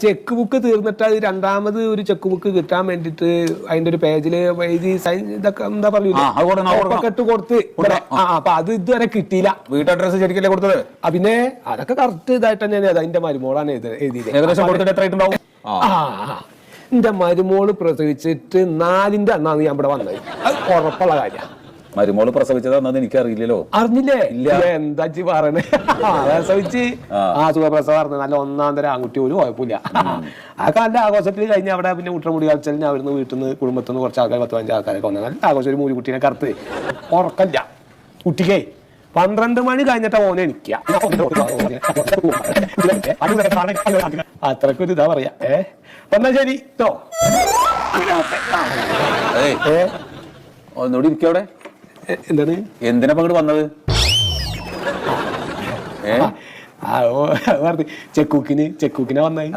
Check book തീർന്നിട്ട് അത് രണ്ടാമത് ഒരു ചെക്ക് ബുക്ക് കിട്ടാൻ വേണ്ടിട്ട് അതിന്റെ ഒരു പേജില് എഴുതി സൈൻ ഇതൊക്കെ എന്താ പറയൂലേ ഇട്ട് കൊടുത്ത് അപ്പൊ അത് ഇതുവരെ കിട്ടിയില്ല. വീട്ട് അഡ്രസ് ശരിക്കല്ലേ കൊടുത്തത്? പിന്നെ അതൊക്കെ കറക്റ്റ് ഇതായിട്ട് തന്നെയാണ് അതിന്റെ മരുമോളാണ് എഴുതിയത്. ഏകദേശം കൊടുത്തിട്ട് എത്ര ആയിട്ടുണ്ടാവും? എന്റെ മരുമോള് പ്രസവിച്ചിട്ട് 4ന്റെ അന്നാണ് ഞാൻ ഇവിടെ വന്നത്. അത് ഉറപ്പുള്ള കാര്യമാണ്. മരുമോള് പ്രസവിച്ചതാണെന്ന് എനിക്ക് അറിയില്ലല്ലോ. അറിഞ്ഞില്ലേ? എന്താ പറയണേ? പ്രസവിച്ച് സുഖപ്രസവം നല്ല 1ാം തരം ആൺകുട്ടി ഒരു കുഴപ്പമില്ല. അതൊക്കെ നല്ല ആഘോഷത്തിൽ കഴിഞ്ഞ് അവിടെ പിന്നെ ഉട്ടമുടി കളിച്ചാൽ അവിടുന്ന് വീട്ടിൽ നിന്ന് കുടുംബത്തിൽ നിന്ന് കുറച്ച് ആൾക്കാർ 10-15 ആൾക്കാരൊക്കെ വന്നത് നല്ല ആഘോഷം. ഒരു മൂലിക്കുട്ടീനെ കറുത്ത് ഉറക്കല്ല കുട്ടിക്കേ. 12 മണി കഴിഞ്ഞിട്ടാ ഓനെ എനിക്ക അത്രക്കൊരു ഇതാ പറയാ. എന്നാ ശരി കേട്ടോ. ഒന്നുകൂടി ഇരിക്കവിടെ. എന്താണ്? എന്തിനാ ഇങ്ങോട്ട് വന്നത്? ചെക്കൂക്കിനെ വന്നായി.